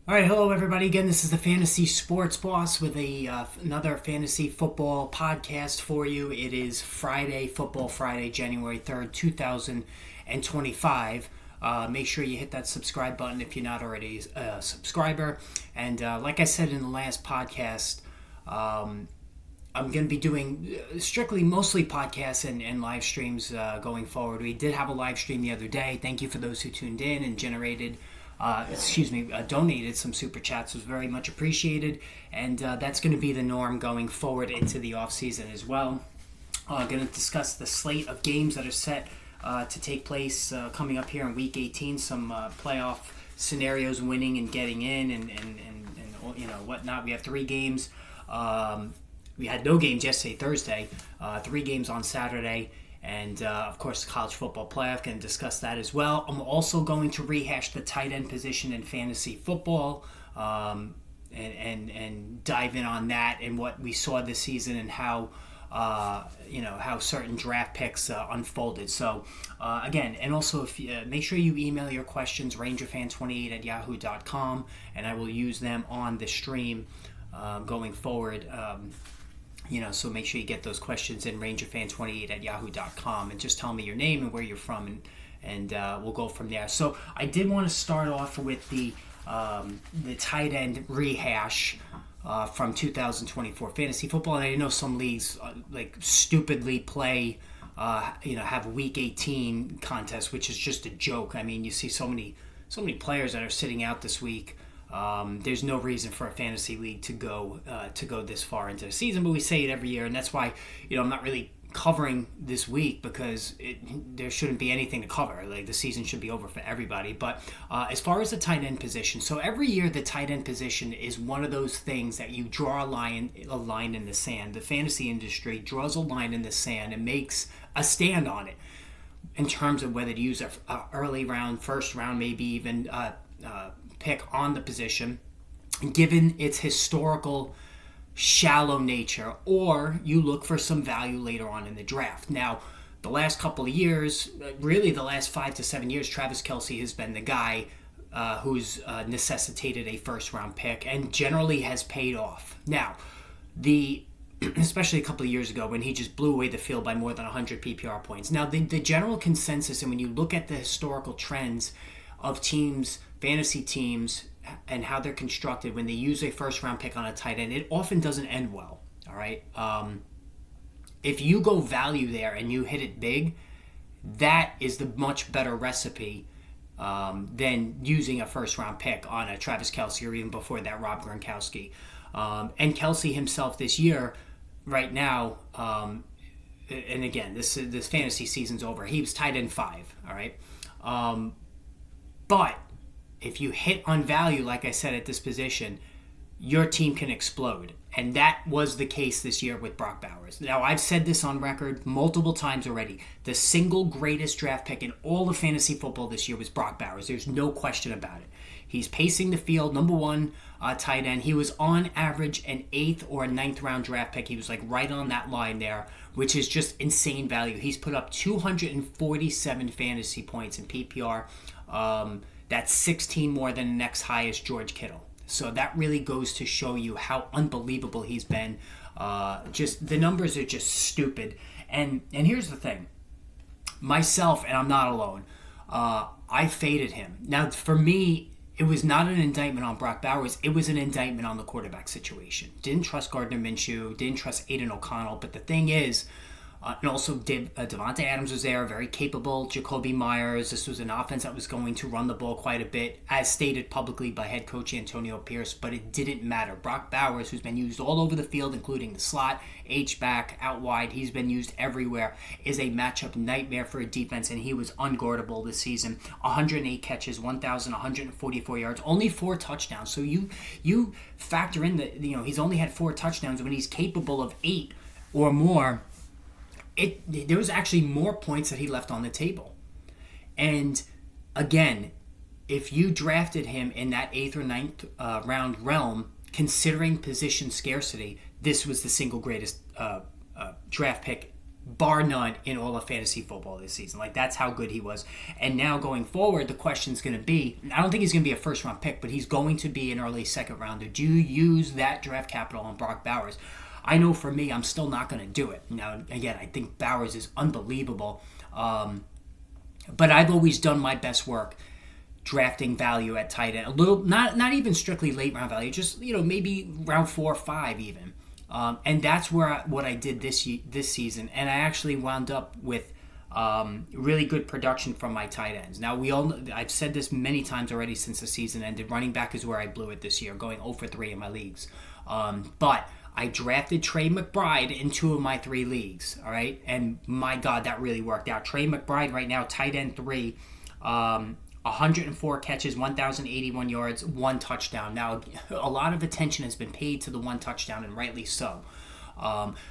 All right, hello everybody. Again, this is the Fantasy Sports Boss with another fantasy football podcast for you. It is Friday, Football Friday, January 3rd, 2025. Make sure you hit that subscribe button if you're not already a subscriber. And like I said in the last podcast, I'm going to be doing mostly podcasts and live streams going forward. We did have a live stream the other day. Thank you for those who tuned in and donated some super chats. Was very much appreciated, and that's going to be the norm going forward into the off season as well. Going to discuss the slate of games that are set to take place coming up here in Week 18. Some playoff scenarios, winning and getting in, and whatnot. We have 3 games. We had no games yesterday, Thursday. 3 games on Saturday. And, of course, the college football playoff. Going to discuss that as well. I'm also going to rehash the tight end position in fantasy football and dive in on that and what we saw this season and how certain draft picks unfolded. So, again, and also if make sure you email your questions, rangerfan28@yahoo.com, and I will use them on the stream going forward. So make sure you get those questions in rangerfan28@yahoo.com and just tell me your name and where you're from, and we'll go from there. So I did want to start off with the tight end rehash from 2024 fantasy football. And I know some leagues stupidly play, have Week 18 contests, which is just a joke. I mean, you see so many players that are sitting out this week. There's no reason for a fantasy league to go this far into the season, but we say it every year, and that's why I'm not really covering this week because there shouldn't be anything to cover. Like, the season should be over for everybody. But as far as the tight end position, so every year the tight end position is one of those things that you draw a line in the sand. The fantasy industry draws a line in the sand and makes a stand on it in terms of whether to use a early round, first round, maybe even pick on the position, given its historical shallow nature, or you look for some value later on in the draft. Now, the last couple of years, really the last 5 to 7 years, Travis Kelce has been the guy who's necessitated a first round pick and generally has paid off. Now, especially a couple of years ago when he just blew away the field by more than 100 PPR points. Now, the general consensus, and when you look at the historical trends of teams, fantasy teams, and how they're constructed when they use a first round pick on a tight end, it often doesn't end well. All right. If you go value there and you hit it big, that is the much better recipe than using a first round pick on a Travis Kelce or even before that Rob Gronkowski. And Kelce himself this year, right now, and again, this fantasy season's over. He was tight end 5. All right. But if you hit on value, like I said, at this position, your team can explode. And that was the case this year with Brock Bowers. Now, I've said this on record multiple times already. The single greatest draft pick in all of fantasy football this year was Brock Bowers. There's no question about it. He's pacing the field, number 1 tight end. He was on average an 8th or a 9th round draft pick. He was like right on that line there, which is just insane value. He's put up 247 fantasy points in PPR. That's 16 more than the next highest, George Kittle. So that really goes to show you how unbelievable he's been. Just the numbers are just stupid. And here's the thing. Myself, and I'm not alone, I faded him. Now, for me, it was not an indictment on Brock Bowers. It was an indictment on the quarterback situation. Didn't trust Gardner Minshew. Didn't trust Aiden O'Connell. But the thing is, and also Devontae Adams was there, very capable. Jacoby Myers. This was an offense that was going to run the ball quite a bit, as stated publicly by head coach Antonio Pierce, but it didn't matter. Brock Bowers, who's been used all over the field, including the slot, H-back, out wide, he's been used everywhere, is a matchup nightmare for a defense, and he was unguardable this season. 108 catches, 1,144 yards, only 4 touchdowns. So you factor in that, he's only had 4 touchdowns when he's capable of 8 or more. There was actually more points that he left on the table. And again, if you drafted him in that 8th or 9th round realm, considering position scarcity, this was the single greatest draft pick bar none in all of fantasy football this season. Like, that's how good he was. And now going forward, the question's going to be, I don't think he's going to be a first round pick, but he's going to be an early second rounder. Do you use that draft capital on Brock Bowers? I know for me, I'm still not going to do it. Now, again, I think Bowers is unbelievable. But I've always done my best work drafting value at tight end. A little, not even strictly late round value, just, maybe round 4 or 5 even. And that's what I did this season. And I actually wound up with really good production from my tight ends. Now, I've said this many times already since the season ended. Running back is where I blew it this year, going 0 for 3 in my leagues. But I drafted Trey McBride in 2 of my 3 leagues, all right? And my God, that really worked out. Trey McBride right now, tight end 3, 104 catches, 1,081 yards, 1 touchdown. Now, a lot of attention has been paid to the 1 touchdown, and rightly so.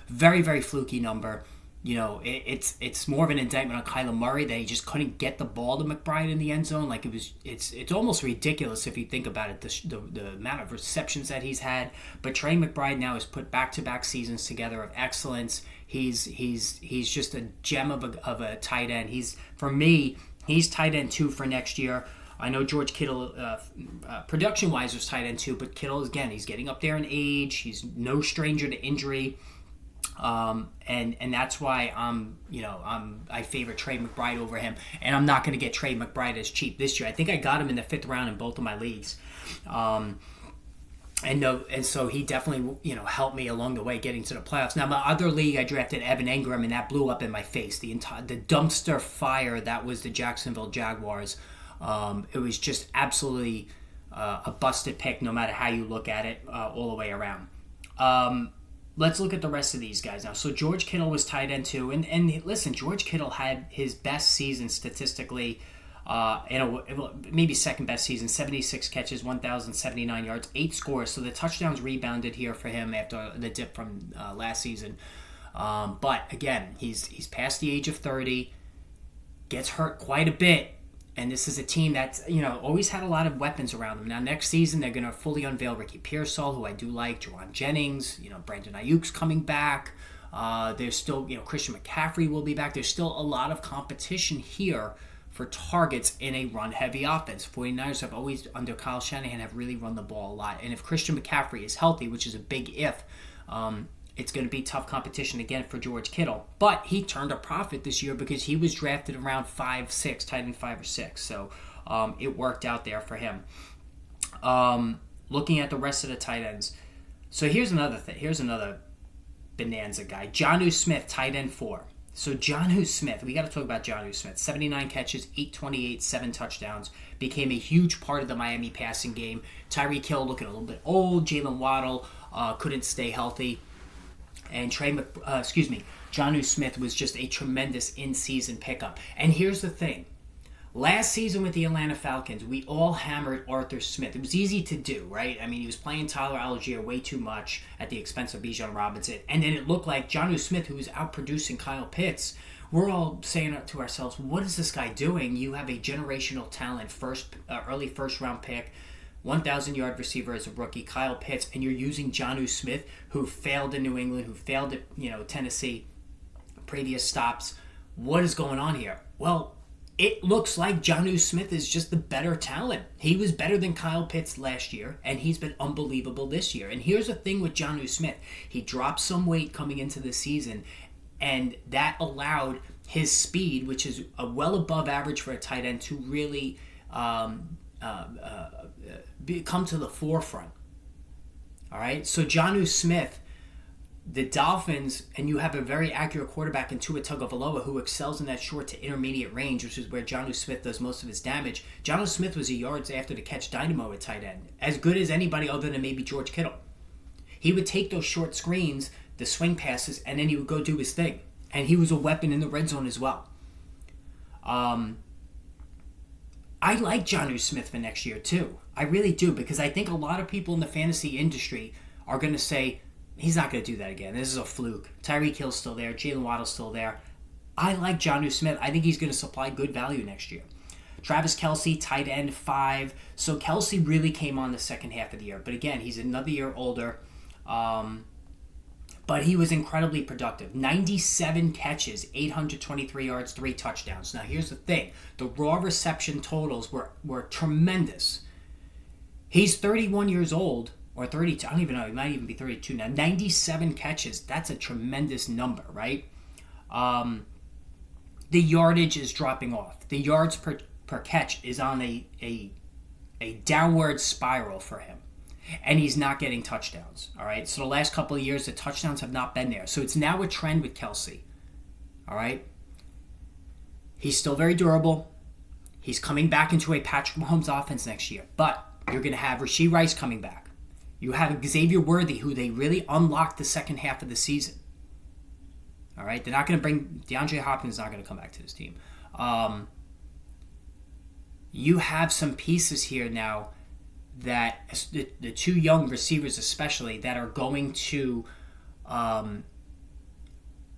Very, very fluky number. It's more of an indictment on Kyler Murray that he just couldn't get the ball to McBride in the end zone. Like, it's almost ridiculous if you think about it, the amount of receptions that he's had. But Trey McBride now has put back-to-back seasons together of excellence. He's just a gem of a tight end. For me, he's tight end 2 for next year. I know George Kittle, production-wise, was tight end 2, but Kittle, again, he's getting up there in age. He's no stranger to injury. And that's why I favor Trey McBride over him, and I'm not going to get Trey McBride as cheap this year. I think I got him in the 5th round in both of my leagues, and so he definitely helped me along the way getting to the playoffs. Now, my other league, I drafted Evan Engram, and that blew up in my face. The dumpster fire that was the Jacksonville Jaguars. It was just absolutely a busted pick, no matter how you look at it, all the way around. Let's look at the rest of these guys now. So George Kittle was tight end 2. And listen, George Kittle had his best season statistically, maybe second best season, 76 catches, 1,079 yards, 8 scores. So the touchdowns rebounded here for him after the dip from last season. But again, he's past the age of 30, gets hurt quite a bit. And this is a team that's, always had a lot of weapons around them. Now, next season, they're going to fully unveil Ricky Pearsall, who I do like, Jawan Jennings, Brandon Ayuk's coming back. There's still, Christian McCaffrey will be back. There's still a lot of competition here for targets in a run-heavy offense. 49ers have always, under Kyle Shanahan, have really run the ball a lot. And if Christian McCaffrey is healthy, which is a big if, it's going to be tough competition again for George Kittle. But he turned a profit this year because he was drafted around 5-6, tight end 5 or 6. So it worked out there for him. Looking at the rest of the tight ends. So here's another thing. Here's another bonanza guy. Jonnu Smith, tight end 4. So Jonnu Smith, we got to talk about Jonnu Smith. 79 catches, 828, 7 touchdowns. Became a huge part of the Miami passing game. Tyreek Hill looking a little bit old. Jalen Waddle couldn't stay healthy. And Jonnu Smith was just a tremendous in-season pickup. And here's the thing. Last season with the Atlanta Falcons, we all hammered Arthur Smith. It was easy to do, right? I mean, he was playing Tyler Algier way too much at the expense of Bijan Robinson. And then it looked like Jonnu Smith, who was outproducing Kyle Pitts, we're all saying to ourselves, what is this guy doing? You have a generational talent, early first-round pick, 1,000-yard receiver as a rookie, Kyle Pitts, and you're using Jonnu Smith, who failed in New England, who failed at Tennessee, previous stops. What is going on here? Well, it looks like Jonnu Smith is just the better talent. He was better than Kyle Pitts last year, and he's been unbelievable this year. And here's the thing with Jonnu Smith. He dropped some weight coming into the season, and that allowed his speed, which is well above average for a tight end, to really come to the forefront. All right, so Jonnu Smith, the Dolphins, and you have a very accurate quarterback in Tua Tagovailoa who excels in that short to intermediate range, which is where Jonnu Smith does most of his damage. Jonnu Smith was a yards after the catch dynamo at tight end, as good as anybody other than maybe George Kittle. He would take those short screens, the swing passes, and then he would go do his thing. And he was a weapon in the red zone as well. I like Jonnu Smith for next year too. I really do, because I think a lot of people in the fantasy industry are going to say, he's not going to do that again. This is a fluke. Tyreek Hill's still there. Jalen Waddle's still there. I like Jonnu Smith. I think he's going to supply good value next year. Travis Kelce, tight end 5. So Kelce really came on the second half of the year. But again, he's another year older. But he was incredibly productive. 97 catches, 823 yards, 3 touchdowns. Now, here's the thing. The raw reception totals were tremendous. He's 31 years old, or 32. I don't even know. He might even be 32 now. 97 catches. That's a tremendous number, right? The yardage is dropping off. The yards per catch is on a downward spiral for him. And he's not getting touchdowns, all right? So the last couple of years, the touchdowns have not been there. So it's now a trend with Kelce, all right? He's still very durable. He's coming back into a Patrick Mahomes offense next year. But you're going to have Rashee Rice coming back. You have Xavier Worthy, who they really unlocked the second half of the season. All right? They're not going to bring... DeAndre Hopkins is not going to come back to this team. You have some pieces here now that the two young receivers especially that are going to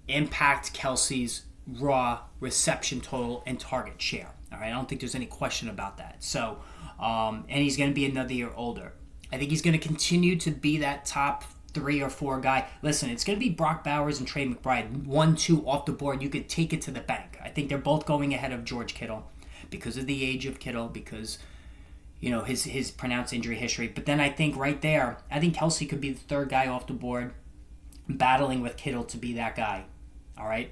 impact Kelce's raw reception total and target share. All right, I don't think there's any question about that. So, and he's going to be another year older. I think he's going to continue to be that top 3 or 4 guy. Listen, it's going to be Brock Bowers and Trey McBride. 1, 2 off the board. You could take it to the bank. I think they're both going ahead of George Kittle because of the age of Kittle, because his pronounced injury history. But then I think right there, I think Kelce could be the 3rd guy off the board, battling with Kittle to be that guy. All right?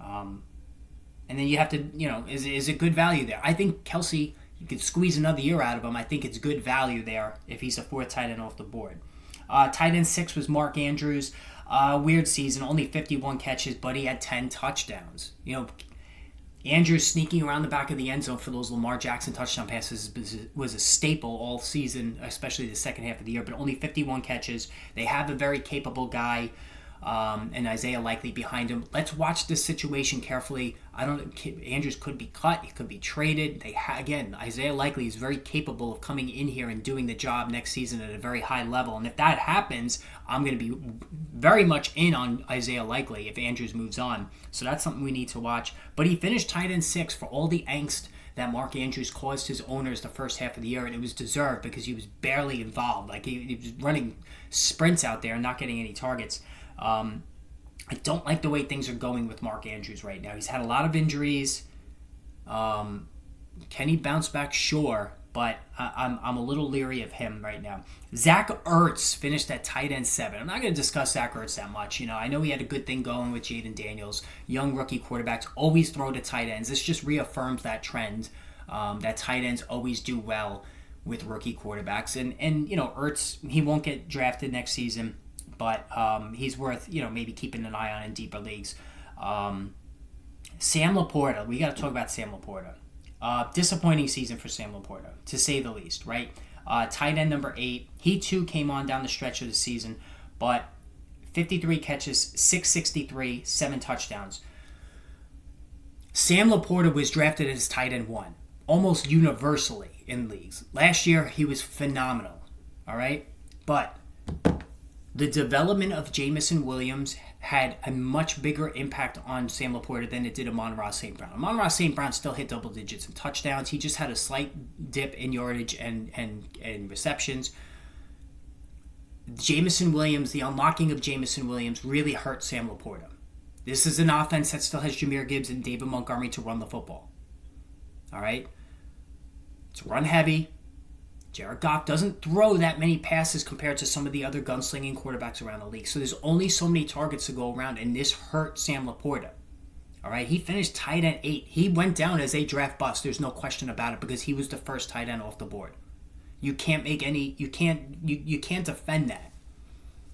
And then you have to, is it good value there? I think Kelce, you could squeeze another year out of him. I think it's good value there if he's a 4th tight end off the board. Tight end 6 was Mark Andrews. Weird season, only 51 catches, but he had 10 touchdowns. Andrews sneaking around the back of the end zone for those Lamar Jackson touchdown passes was a staple all season, especially the second half of the year, but only 51 catches. They have a very capable guy, and Isaiah Likely behind him. Let's watch this situation carefully. Andrews could be cut. He could be traded. Again, Isaiah Likely is very capable of coming in here and doing the job next season at a very high level. And if that happens, I'm going to be very much in on Isaiah Likely if Andrews moves on. So that's something we need to watch. But he finished tight end 6 for all the angst that Mark Andrews caused his owners the first half of the year, and it was deserved because he was barely involved. Like he was running sprints out there and not getting any targets. I don't like the way things are going with Mark Andrews right now. He's had a lot of injuries. Can he bounce back? Sure, but I'm a little leery of him right now. Zach Ertz finished at tight end 7. I'm not going to discuss Zach Ertz that much. I know he had a good thing going with Jaden Daniels. Young rookie quarterbacks always throw to tight ends. This just reaffirms that trend that tight ends always do well with rookie quarterbacks. And Ertz, he won't get drafted next season, but he's worth maybe keeping an eye on in deeper leagues. Sam Laporta, we got to talk about Sam Laporta. Disappointing season for Sam Laporta, to say the least, right? Tight end number 8. He too came on down the stretch of the season, but 53 catches, 663, 7 touchdowns. Sam Laporta was drafted as tight end 1, almost universally in leagues. Last year, he was phenomenal, all right? But the development of Jamison Williams had a much bigger impact on Sam Laporta than it did Amon-Ra St. Brown. Amon-Ra St. Brown still hit double digits in touchdowns. He just had a slight dip in yardage and receptions. Jamison Williams, the unlocking of Jamison Williams really hurt Sam Laporta. This is an offense that still has Jahmyr Gibbs and David Montgomery to run the football. All right? It's run heavy. Jared Goff doesn't throw that many passes compared to some of the other gunslinging quarterbacks around the league. So there's only so many targets to go around, and this hurt Sam Laporta. All right, he finished tight end 8. He went down as a draft bust. There's no question about it because he was the first tight end off the board. You can't defend that.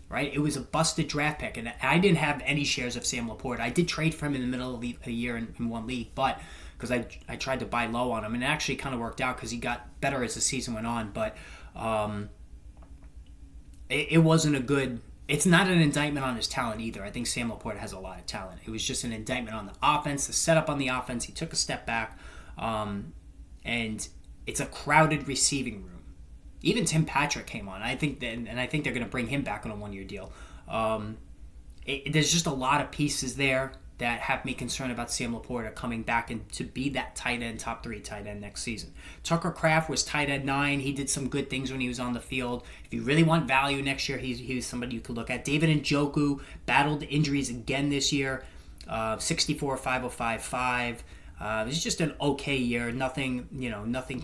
Right? It was a busted draft pick, and I didn't have any shares of Sam Laporta. I did trade for him in the middle of the year in one league, but because I tried to buy low on him, and it actually kind of worked out because he got better as the season went on, but it wasn't a good... It's not an indictment on his talent either. I think Sam Laporta has a lot of talent. It was just an indictment on the offense, the setup on the offense. He took a step back, and it's a crowded receiving room. Even Tim Patrick came on. I think they're going to bring him back on a one-year deal. There's just a lot of pieces there. that have me concerned about Sam Laporta coming back and to be that tight end, top 3 tight end next season. Tucker Kraft was tight end 9. He did some good things when he was on the field. If you really want value next year, he's somebody you could look at. David Njoku battled injuries again this year. 64, 505, 5. It was just an okay year. Nothing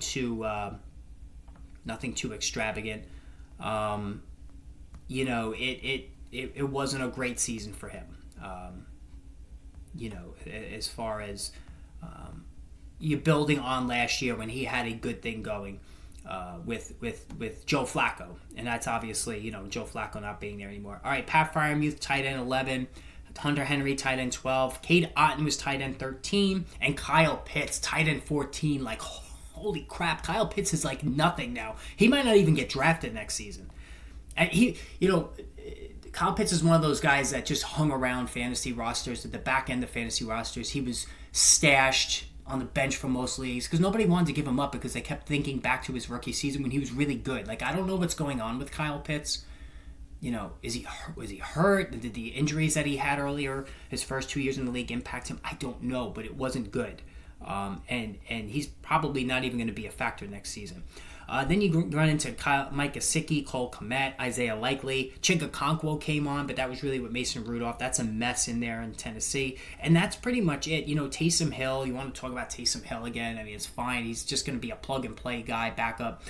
too extravagant. It wasn't a great season for him. As far as you're building on last year when he had a good thing going with Joe Flacco, and that's obviously Joe Flacco not being there anymore. All right, Pat Freiermuth, tight end 11. Hunter Henry, tight end 12. Cade Otton was tight end 13. And Kyle Pitts, tight end 14. Like, holy crap, Kyle Pitts is like nothing now. He might not even get drafted next season. And Kyle Pitts is one of those guys that just hung around fantasy rosters, at the back end of fantasy rosters. He was stashed on the bench for most leagues because nobody wanted to give him up because they kept thinking back to his rookie season when he was really good. Like, I don't know what's going on with Kyle Pitts. Was he hurt? Did the injuries that he had earlier, his first 2 years in the league, impact him? I don't know, but it wasn't good. And he's probably not even going to be a factor next season. Then you run into Mike Gesicki, Cole Kmet, Isaiah Likely. Chinka Okonkwo came on, but that was really with Mason Rudolph. That's a mess in there in Tennessee. And that's pretty much it. Taysom Hill, you want to talk about Taysom Hill again? I mean, it's fine. He's just going to be a plug-and-play guy, backup.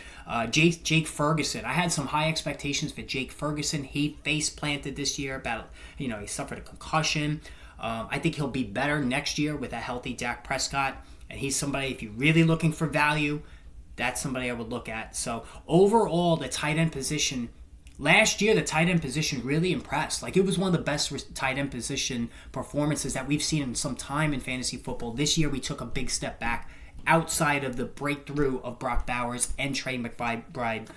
Jake Ferguson. I had some high expectations for Jake Ferguson. He face-planted this year. He suffered a concussion. I think he'll be better next year with a healthy Dak Prescott. And he's somebody, if you're really looking for value, that's somebody I would look at. So overall, the tight end position, last year the tight end position really impressed. Like, it was one of the best tight end position performances that we've seen in some time in fantasy football. This year we took a big step back outside of the breakthrough of Brock Bowers and Trey McBride.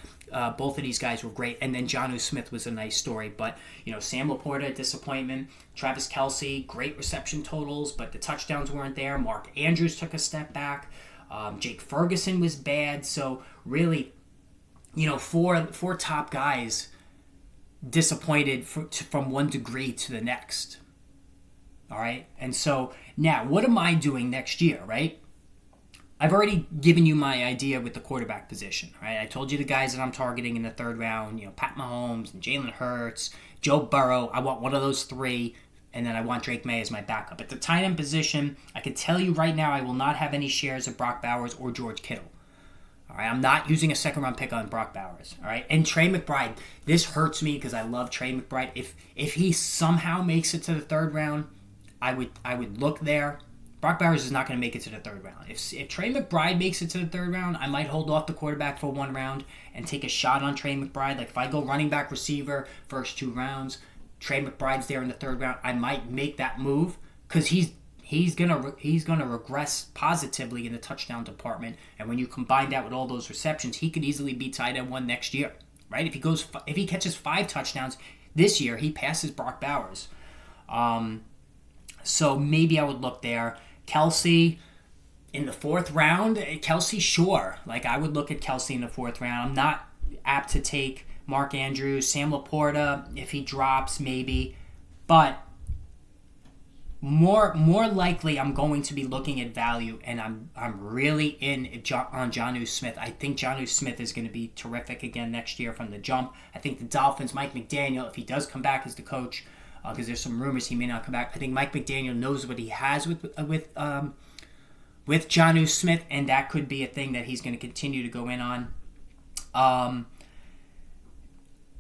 Both of these guys were great. And then Jonnu Smith was a nice story. But, Sam Laporta, disappointment. Travis Kelce, great reception totals, but the touchdowns weren't there. Mark Andrews took a step back. Jake Ferguson was bad. So really, four top guys disappointed from one degree to the next. All right. And so now what am I doing next year, right? I've already given you my idea with the quarterback position, right? I told you the guys that I'm targeting in the third round, Pat Mahomes and Jalen Hurts, Joe Burrow. I want one of those 3. And then I want Drake May as my backup. At the tight end position, I can tell you right now I will not have any shares of Brock Bowers or George Kittle. All right, I'm not using a second-round pick on Brock Bowers. All right, and Trey McBride, this hurts me because I love Trey McBride. If he somehow makes it to the third round, I would look there. Brock Bowers is not going to make it to the third round. If Trey McBride makes it to the third round, I might hold off the quarterback for 1 round and take a shot on Trey McBride. Like, if I go running back, receiver, first 2 rounds, Trey McBride's there in the third round, I might make that move because he's gonna regress positively in the touchdown department. And when you combine that with all those receptions, he could easily be tight end 1 next year, right? If he catches 5 touchdowns this year, he passes Brock Bowers. So maybe I would look there. Kelce in the 4th round. Kelce, sure. Like, I would look at Kelce in the 4th round. I'm not apt to take Mark Andrews, Sam Laporta, if he drops, maybe. But more likely, I'm going to be looking at value, and I'm really in on Jonnu Smith. I think Jonnu Smith is going to be terrific again next year from the jump. I think the Dolphins, Mike McDaniel, if he does come back as the coach, because there's some rumors he may not come back. I think Mike McDaniel knows what he has with Jonnu Smith, and that could be a thing that he's going to continue to go in on.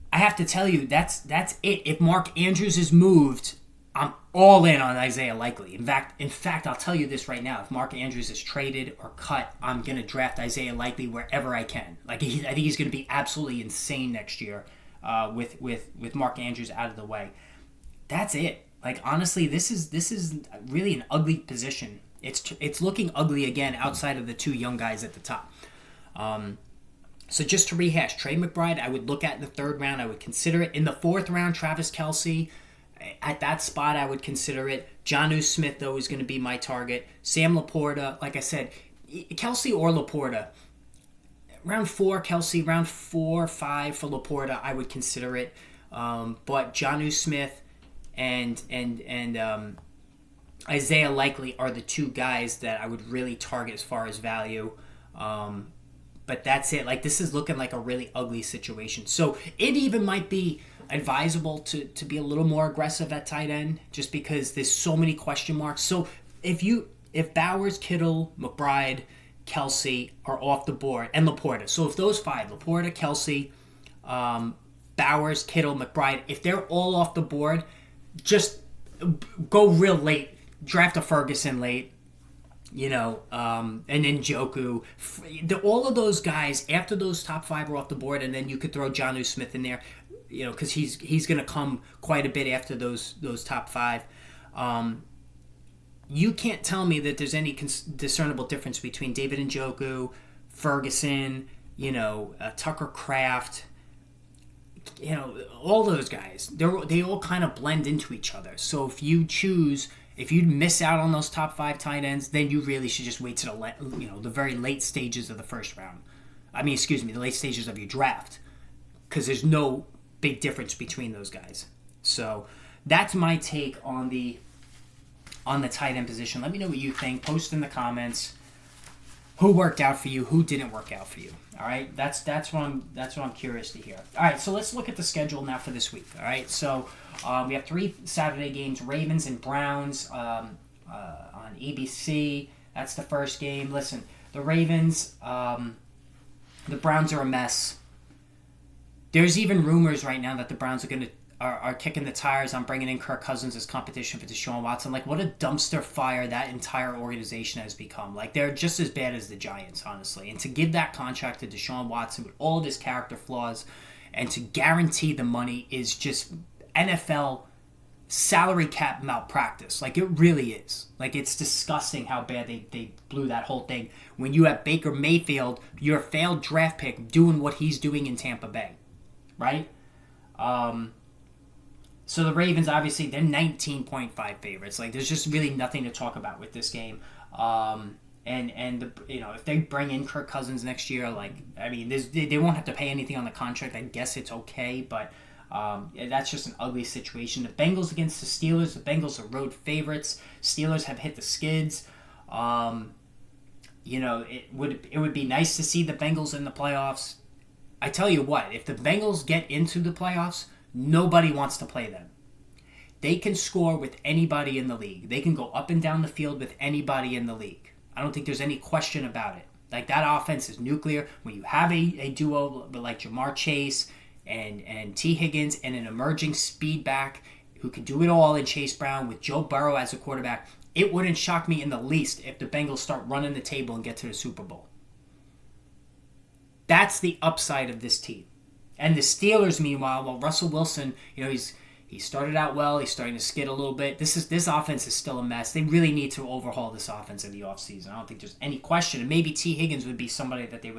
I have to tell you, that's it. If Mark Andrews is moved, I'm all in on Isaiah Likely. In fact, I'll tell you this right now. If Mark Andrews is traded or cut, I'm going to draft Isaiah Likely wherever I can. I think he's going to be absolutely insane next year with Mark Andrews out of the way. That's it. Like, honestly, this is really an ugly position. It's looking ugly again outside of the 2 young guys at the top. So just to rehash, Trey McBride, I would look at in the 3rd round. I would consider it. In the 4th round, Travis Kelce. At that spot, I would consider it. Jonnu Smith, though, is going to be my target. Sam Laporta, like I said, Kelce or Laporta. Round 4, Kelce. Round 4, 5 for Laporta, I would consider it. But Jonnu Smith and Isaiah Likely are the two guys that I would really target as far as value. But that's it. Like, this is looking like a really ugly situation. So it even might be advisable to be a little more aggressive at tight end, just because there's so many question marks. So if Bowers, Kittle, McBride, Kelsey are off the board, and Laporta. So if those five, Laporta, Kelsey, Bowers, Kittle, McBride, if they're all off the board, just go real late. Draft a Ferguson late, and then Njoku. All of those guys, after those top five are off the board, and then you could throw Jonnu Smith in there, because he's going to come quite a bit after those top five. You can't tell me that there's any discernible difference between David Njoku, Ferguson, Tucker Kraft, all those guys. They all kind of blend into each other. So if you miss out on those top five tight ends, then you really should just wait to the very late stages of the first round. The late stages of your draft, because there's no big difference between those guys. So that's my take on the tight end position. Let me know what you think. Post in the comments who worked out for you, who didn't work out for you. All right, that's what I'm curious to hear. All right, so let's look at the schedule now for this week. All right, so we have 3 Saturday games: Ravens and Browns on ABC. That's the first game. Listen, the Ravens, the Browns are a mess. There's even rumors right now that the Browns are kicking the tires on bringing in Kirk Cousins as competition for Deshaun Watson. Like, what a dumpster fire that entire organization has become. Like, they're just as bad as the Giants, honestly. And to give that contract to Deshaun Watson with all of his character flaws and to guarantee the money is just NFL salary cap malpractice. Like, it really is. Like, it's disgusting how bad they blew that whole thing. When you have Baker Mayfield, your failed draft pick, doing what he's doing in Tampa Bay. Right? So the Ravens, obviously, they're 19.5 favorites. Like, there's just really nothing to talk about with this game. If they bring in Kirk Cousins next year, they won't have to pay anything on the contract. I guess it's okay, but that's just an ugly situation. The Bengals against the Steelers. The Bengals are road favorites. Steelers have hit the skids. It would be nice to see the Bengals in the playoffs. I tell you what, if the Bengals get into the playoffs, nobody wants to play them. They can score with anybody in the league. They can go up and down the field with anybody in the league. I don't think there's any question about it. Like, that offense is nuclear. When you have a duo like Jamar Chase and T. Higgins and an emerging speed back who can do it all in Chase Brown with Joe Burrow as a quarterback, it wouldn't shock me in the least if the Bengals start running the table and get to the Super Bowl. That's the upside of this team. And the Steelers, meanwhile, well, Russell Wilson, he started out well. He's starting to skid a little bit. This offense is still a mess. They really need to overhaul this offense in the offseason. I don't think there's any question. And maybe T. Higgins would be somebody that they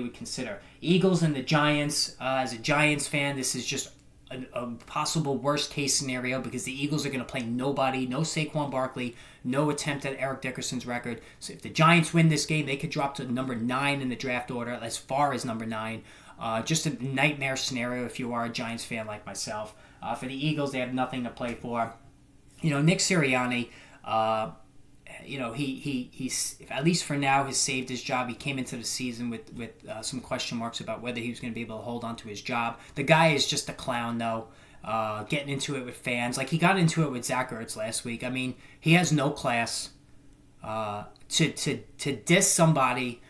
would consider. Eagles and the Giants. As a Giants fan, this is just a possible worst-case scenario because the Eagles are going to play nobody, no Saquon Barkley, no attempt at Eric Dickerson's record. So if the Giants win this game, they could drop to number 9 in the draft order, as far as number 9. Just a nightmare scenario if you are a Giants fan like myself. For the Eagles, they have nothing to play for. Nick Sirianni, he's at least for now has saved his job. He came into the season with some question marks about whether he was going to be able to hold on to his job. The guy is just a clown, though. Getting into it with fans, like he got into it with Zach Ertz last week. I mean, he has no class. To diss somebody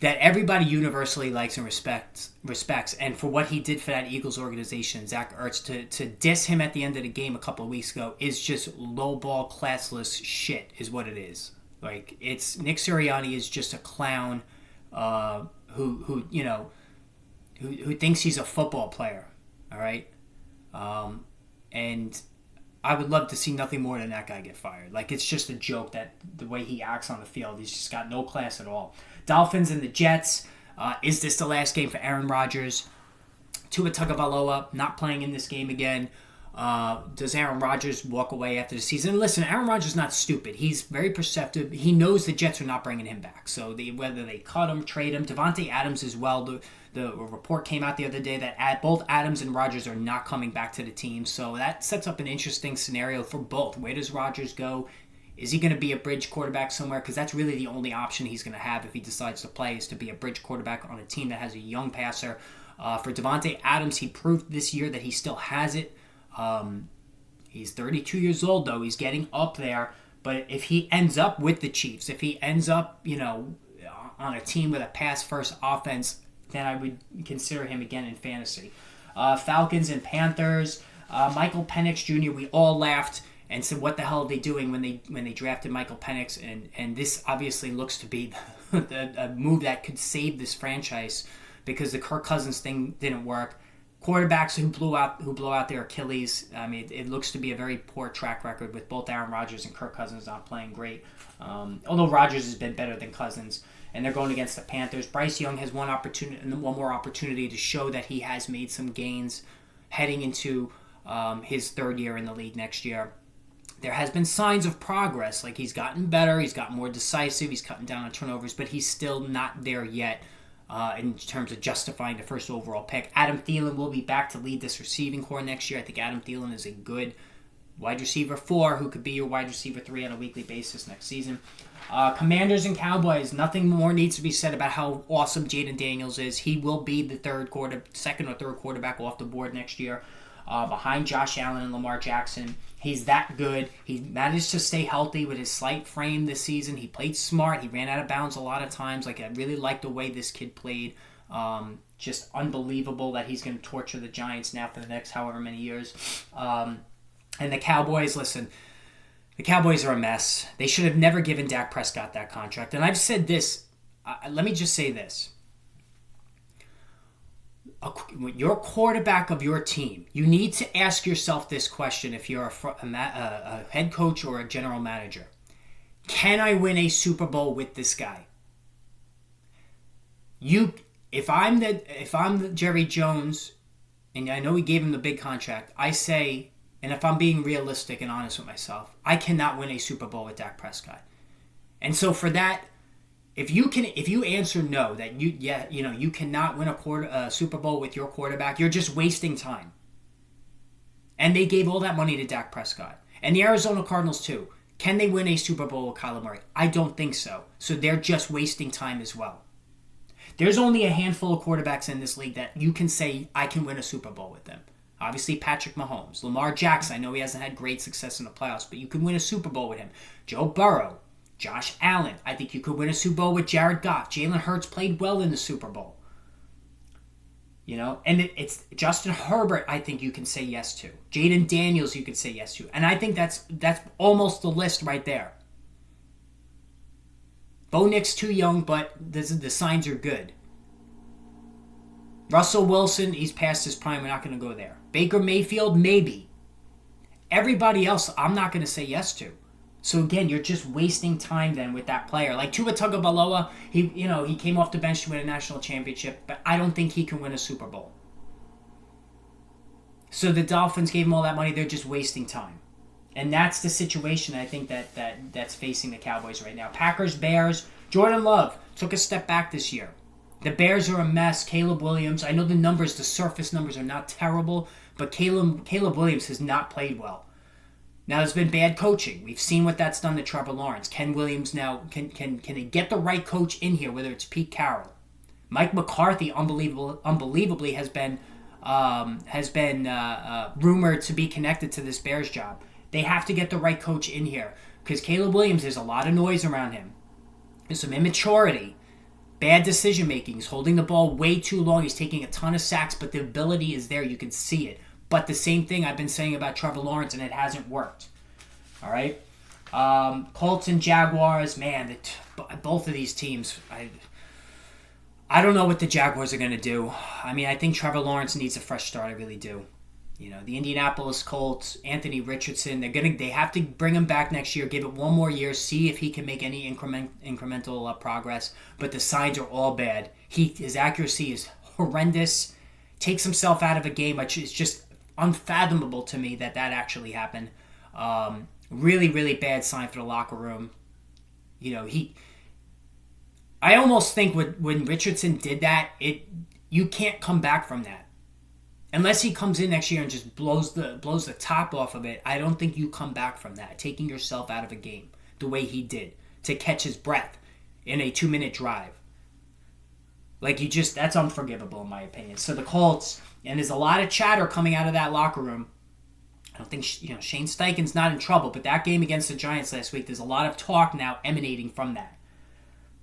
that everybody universally likes and respects, and for what he did for that Eagles organization, Zach Ertz, to diss him at the end of the game a couple of weeks ago is just lowball, classless shit, is what it is. Like, it's Nick Sirianni is just a clown, who thinks he's a football player. All right, and I would love to see nothing more than that guy get fired. Like, it's just a joke that the way he acts on the field, he's just got no class at all. Dolphins and the Jets. Is this the last game for Aaron Rodgers? Tua Tagovailoa not playing in this game again. Does Aaron Rodgers walk away after the season? Listen, Aaron Rodgers is not stupid. He's very perceptive. He knows the Jets are not bringing him back. So whether they cut him, trade him, Devontae Adams as well. The report came out the other day that both Adams and Rodgers are not coming back to the team. So that sets up an interesting scenario for both. Where does Rodgers go? Is he going to be a bridge quarterback somewhere? Because that's really the only option he's going to have if he decides to play, is to be a bridge quarterback on a team that has a young passer. For Devontae Adams, he proved this year that he still has it. He's 32 years old, though. He's getting up there. But if he ends up with the Chiefs, if he ends up, on a team with a pass-first offense, then I would consider him again in fantasy. Falcons and Panthers. Michael Penix Jr., we all laughed and said, what the hell are they doing when they drafted Michael Penix? And this obviously looks to be a move that could save this franchise, because the Kirk Cousins thing didn't work. Quarterbacks who blow out their Achilles. I mean, it looks to be a very poor track record with both Aaron Rodgers and Kirk Cousins not playing great. Although Rodgers has been better than Cousins, and they're going against the Panthers. Bryce Young has one more opportunity to show that he has made some gains heading into his third year in the league next year. There has been signs of progress, like he's gotten better, he's gotten more decisive, he's cutting down on turnovers, but he's still not there yet in terms of justifying the first overall pick. Adam Thielen will be back to lead this receiving core next year. I think Adam Thielen is a good wide receiver 4 who could be your wide receiver 3 on a weekly basis next season. Commanders and Cowboys, nothing more needs to be said about how awesome Jaden Daniels is. He will be the second or third quarterback off the board next year, behind Josh Allen and Lamar Jackson. He's that good. He managed to stay healthy with his slight frame this season. He played smart. He ran out of bounds a lot of times. I really like the way this kid played. Just unbelievable that he's going to torture the Giants now for the next however many years. And the Cowboys, listen, the Cowboys are a mess. They should have never given Dak Prescott that contract. And I've said this. Let me just say this. Your quarterback of your team, you need to ask yourself this question if you're a head coach or a general manager. Can I win a Super Bowl with this guy? If I'm the Jerry Jones, and I know we gave him the big contract, I say, and if I'm being realistic and honest with myself, I cannot win a Super Bowl with Dak Prescott. And so for that, if you answer no, that you cannot win a Super Bowl with your quarterback, you're just wasting time. And they gave all that money to Dak Prescott. And the Arizona Cardinals too. Can they win a Super Bowl with Kyler Murray? I don't think so. So they're just wasting time as well. There's only a handful of quarterbacks in this league that you can say, I can win a Super Bowl with them. Obviously, Patrick Mahomes. Lamar Jackson, I know he hasn't had great success in the playoffs, but you can win a Super Bowl with him. Joe Burrow. Josh Allen. I think you could win a Super Bowl with Jared Goff. Jalen Hurts played well in the Super Bowl. And it's Justin Herbert, I think you can say yes to. Jaden Daniels, you could say yes to. And I think that's almost the list right there. Bo Nix too young, but the signs are good. Russell Wilson, he's past his prime. We're not going to go there. Baker Mayfield, maybe. Everybody else, I'm not going to say yes to. So again, you're just wasting time then with that player. Like Tua Tagovailoa, he came off the bench to win a national championship, but I don't think he can win a Super Bowl. So the Dolphins gave him all that money. They're just wasting time. And that's the situation I think that's facing the Cowboys right now. Packers, Bears, Jordan Love took a step back this year. The Bears are a mess. Caleb Williams, I know the surface numbers are not terrible, but Caleb Williams has not played well. Now, there's been bad coaching. We've seen what that's done to Trevor Lawrence. Ken Williams now, can they get the right coach in here, whether it's Pete Carroll? Mike McCarthy, unbelievably, has been rumored to be connected to this Bears job. They have to get the right coach in here because Caleb Williams, there's a lot of noise around him. There's some immaturity, bad decision making. He's holding the ball way too long. He's taking a ton of sacks, but the ability is there. You can see it. But the same thing I've been saying about Trevor Lawrence, and it hasn't worked. All right? Colts and Jaguars, man, both of these teams, I don't know what the Jaguars are going to do. I mean, I think Trevor Lawrence needs a fresh start. I really do. The Indianapolis Colts, Anthony Richardson, they have to bring him back next year, give it one more year, see if he can make any incremental progress. But the signs are all bad. His accuracy is horrendous. Takes himself out of a game, which is just unfathomable to me that actually happened. Really, really bad sign for the locker room. I almost think when Richardson did that, you can't come back from that. Unless he comes in next year and just blows the top off of it, I don't think you come back from that. Taking yourself out of a game the way he did to catch his breath in a 2-minute drive. That's unforgivable in my opinion. So the Colts, and there's a lot of chatter coming out of that locker room. I don't think Shane Steichen's not in trouble, but that game against the Giants last week, there's a lot of talk now emanating from that.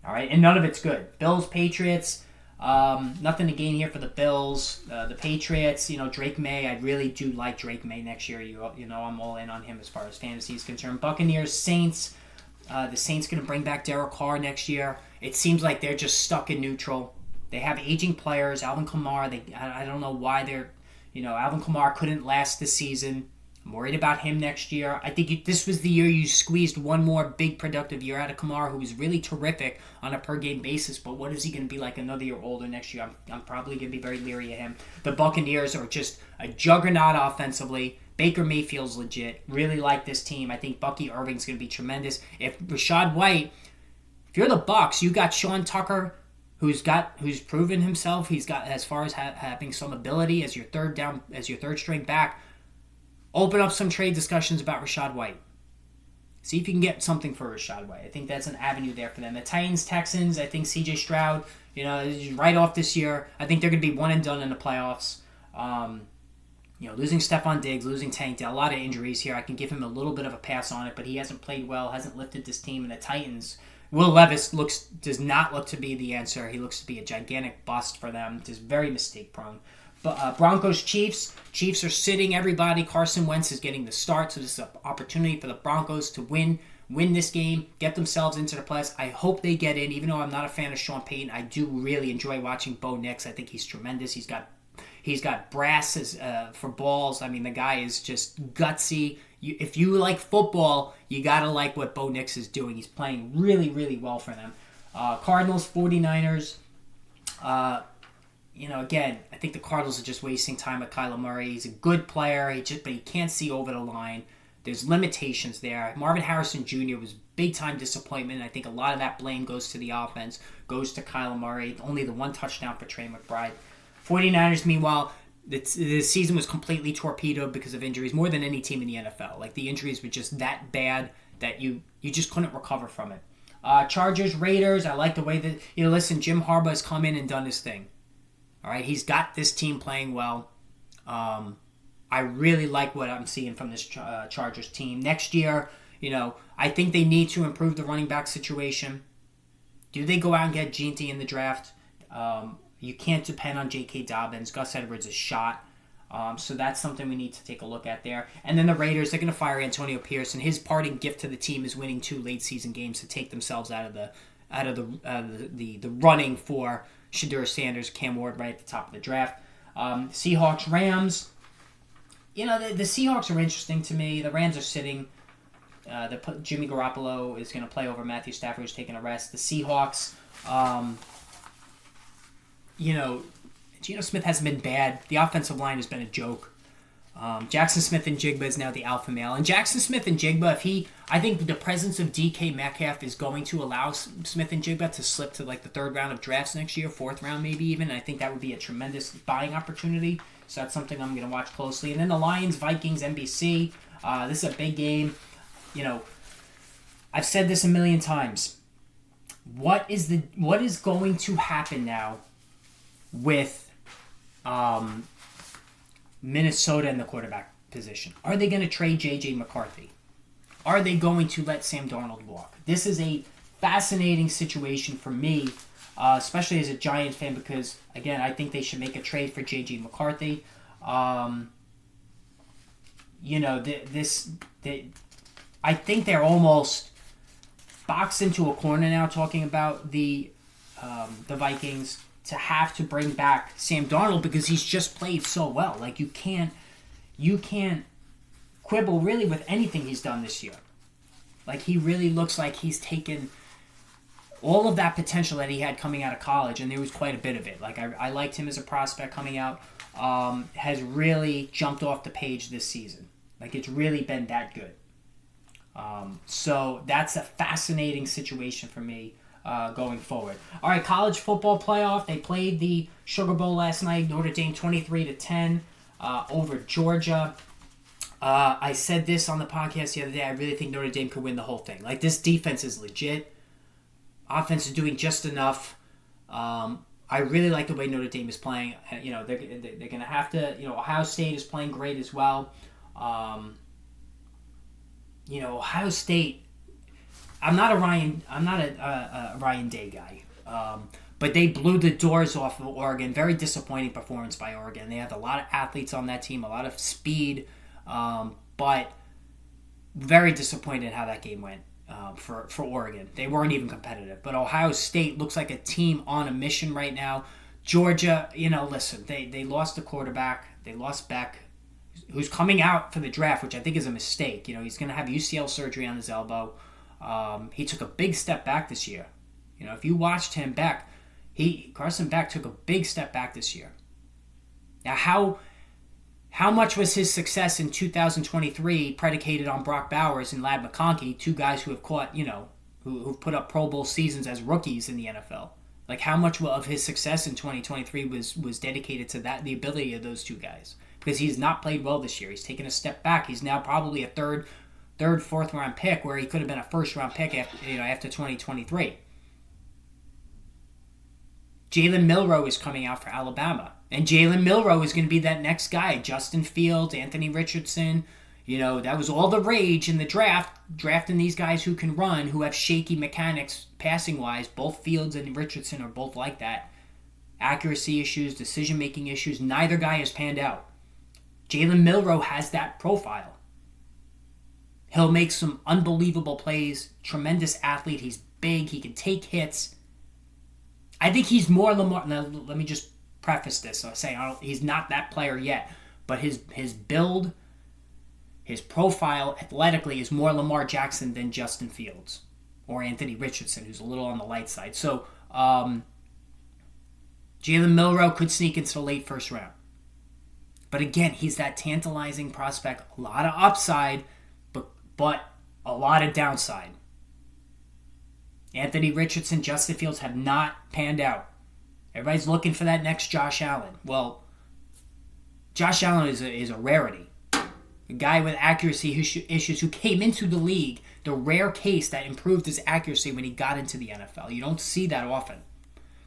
All right, and none of it's good. Bills, Patriots, nothing to gain here for the Bills. The Patriots, Drake May, I really do like Drake May next year. I'm all in on him as far as fantasy is concerned. Buccaneers, Saints. The Saints going to bring back Derek Carr next year. It seems like they're just stuck in neutral. They have aging players. Alvin Kamara, I don't know why Alvin Kamara couldn't last the season. I'm worried about him next year. I think this was the year you squeezed one more big productive year out of Kamara, who was really terrific on a per-game basis, but what is he going to be like another year older next year? I'm probably going to be very leery of him. The Buccaneers are just a juggernaut offensively. Baker Mayfield's legit. Really like this team. I think Bucky Irving's going to be tremendous. If you're the Bucs, you got Sean Tucker, who's proven himself. He's got, as far as having some ability as your third string back. Open up some trade discussions about Rachaad White. See if you can get something for Rachaad White. I think that's an avenue there for them. The Titans, Texans, I think C.J. Stroud, right off this year. I think they're going to be one and done in the playoffs. Losing Stephon Diggs, losing Tank Dell, a lot of injuries here. I can give him a little bit of a pass on it, but he hasn't played well, hasn't lifted this team. And the Titans, Will Levis does not look to be the answer. He looks to be a gigantic bust for them. Just very mistake-prone. But Broncos, Chiefs. Chiefs are sitting everybody. Carson Wentz is getting the start, so this is an opportunity for the Broncos to win this game, get themselves into the playoffs. I hope they get in, even though I'm not a fan of Sean Payton. I do really enjoy watching Bo Nix. I think he's tremendous. He's got brass for balls. I mean, the guy is just gutsy. If you like football, you got to like what Bo Nix is doing. He's playing really, really well for them. Cardinals, 49ers. Again, I think the Cardinals are just wasting time with Kyler Murray. He's a good player, but he can't see over the line. There's limitations there. Marvin Harrison Jr. was big-time disappointment. I think a lot of that blame goes to the offense, goes to Kyler Murray. Only the one touchdown for Trey McBride. 49ers, meanwhile, the season was completely torpedoed because of injuries, more than any team in the NFL. The injuries were just that bad that you just couldn't recover from it. Chargers, Raiders, I like the way that, listen, Jim Harbaugh has come in and done his thing. All right, he's got this team playing well. I really like what I'm seeing from this Chargers team. Next year, I think they need to improve the running back situation. Do they go out and get Ginty in the draft? You can't depend on J.K. Dobbins. Gus Edwards is shot. So that's something we need to take a look at there. And then the Raiders, they're going to fire Antonio Pierce, and his parting gift to the team is winning 2 late-season games to take themselves out of the running for Shedeur Sanders, Cam Ward right at the top of the draft. Seahawks, Rams. The Seahawks are interesting to me. The Rams are sitting. Jimmy Garoppolo is going to play over Matthew Stafford, who's taking a rest. The Seahawks, Geno Smith hasn't been bad. The offensive line has been a joke. Jackson Smith-Njigba is now the alpha male. And Jackson Smith-Njigba, I think the presence of DK Metcalf is going to allow Smith-Njigba to slip to the 3rd round of drafts next year, 4th round maybe even. I think that would be a tremendous buying opportunity. So that's something I'm going to watch closely. And then the Lions, Vikings, NBC. This is a big game. I've said this a million times. What is going to happen now with Minnesota in the quarterback position? Are they going to trade J.J. McCarthy? Are they going to let Sam Darnold walk? This is a fascinating situation for me, especially as a Giants fan, because, again, I think they should make a trade for J.J. McCarthy. I think they're almost boxed into a corner now talking about the Vikings to have to bring back Sam Darnold because he's just played so well. You can't quibble really with anything he's done this year. He really looks like he's taken all of that potential that he had coming out of college, and there was quite a bit of it. Like I liked him as a prospect coming out, has really jumped off the page this season. Like it's really been that good. So that's a fascinating situation for me going forward. All right, college football playoff. They played the Sugar Bowl last night. Notre Dame 23-10 over Georgia. I said this on the podcast the other day. I really think Notre Dame could win the whole thing. Like, this defense is legit. Offense is doing just enough. I really like the way Notre Dame is playing. You know, they're going to have to. You know, Ohio State is playing great as well. You know, Ohio State. I'm not a Ryan Day guy. But they blew the doors off of Oregon. Very disappointing performance by Oregon. They had a lot of athletes on that team, a lot of speed, but very disappointed how that game went for Oregon. They weren't even competitive. But Ohio State looks like a team on a mission right now. Georgia, you know, listen, they lost the quarterback. They lost Beck, who's coming out for the draft, which I think is a mistake. You know, he's going to have UCL surgery on his elbow. He took a big step back this year. You know, if you watched him back, Carson Beck took a big step back this year. Now, how much was his success in 2023 predicated on Brock Bowers and Ladd McConkey, two guys who have caught, you know, who've put up Pro Bowl seasons as rookies in the NFL? Like, how much of his success in 2023 was dedicated to the ability of those two guys? Because he's not played well this year. He's taken a step back. He's now probably a third, fourth round pick, where he could have been a first round pick after 2023. Jalen Milroe is coming out for Alabama. And Jalen Milroe is going to be that next guy. Justin Fields, Anthony Richardson. You know, that was all the rage in the draft. Drafting these guys who can run, who have shaky mechanics passing-wise. Both Fields and Richardson are both like that. Accuracy issues, decision-making issues. Neither guy has panned out. Jalen Milroe has that profile. He'll make some unbelievable plays. Tremendous athlete. He's big. He can take hits. I think he's more Lamar. Now, let me just preface this. I'll say he's not that player yet, but his build, his profile athletically is more Lamar Jackson than Justin Fields or Anthony Richardson, who's a little on the light side. So Jalen Milroe could sneak into the late first round. But again, he's that tantalizing prospect. A lot of upside, but a lot of downside. Anthony Richardson, Justin Fields have not panned out. Everybody's looking for that next Josh Allen. Well, Josh Allen is a rarity. A guy with accuracy issues who came into the league, the rare case that improved his accuracy when he got into the NFL. You don't see that often.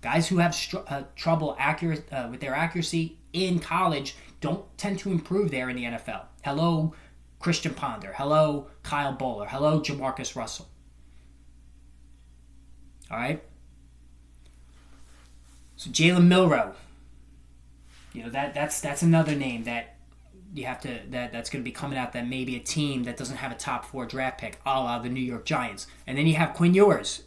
Guys who have trouble with their accuracy in college don't tend to improve there in the NFL. Hello, Christian Ponder. Hello, Kyle Bowler. Hello, Jamarcus Russell. All right. So Jalen Milroe, you know, that's another name that you have to that's going to be coming out, that maybe a team that doesn't have a top 4 draft pick, a la the New York Giants. And then you have Quinn Ewers.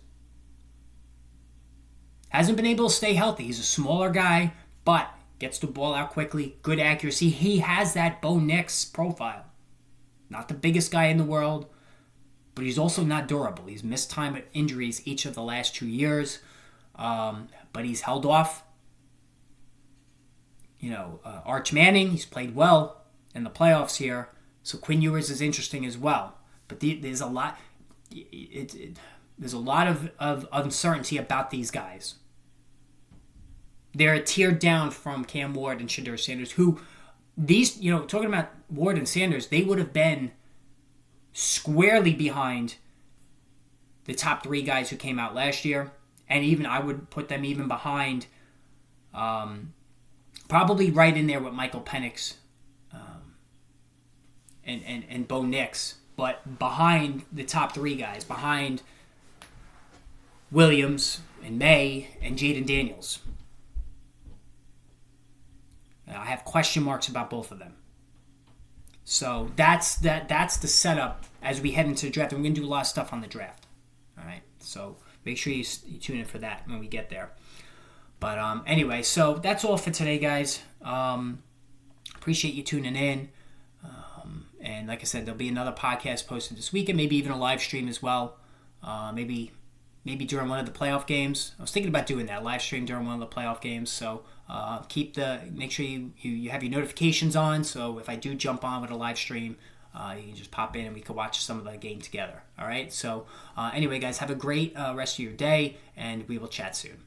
Hasn't been able to stay healthy. He's a smaller guy, but gets the ball out quickly, good accuracy. He has that Bo Nix profile. Not the biggest guy in the world, but he's also not durable. He's missed time with injuries each of the last 2 years. But he's held off. You know, Arch Manning, he's played well in the playoffs here. So Quinn Ewers is interesting as well. But there's a lot. There's a lot of uncertainty about these guys. They're a tier down from Cam Ward and Shedeur Sanders, who these, you know, talking about Ward and Sanders, they would have been squarely behind the top 3 guys who came out last year. And even I would put them even behind, probably right in there with Michael Penix and Bo Nix, but behind the top 3 guys, behind Williams and May and Jaden Daniels. I have question marks about both of them. So that's the setup as we head into the draft. And we're going to do a lot of stuff on the draft. All right, so make sure you tune in for that when we get there. But anyway, so that's all for today, guys. Appreciate you tuning in. And like I said, there'll be another podcast posted this weekend, maybe even a live stream as well. Maybe maybe during one of the playoff games. I was thinking about doing that live stream during one of the playoff games. So make sure you have your notifications on. So if I do jump on with a live stream, you can just pop in and we can watch some of the game together. All right. So anyway, guys, have a great rest of your day, and we will chat soon.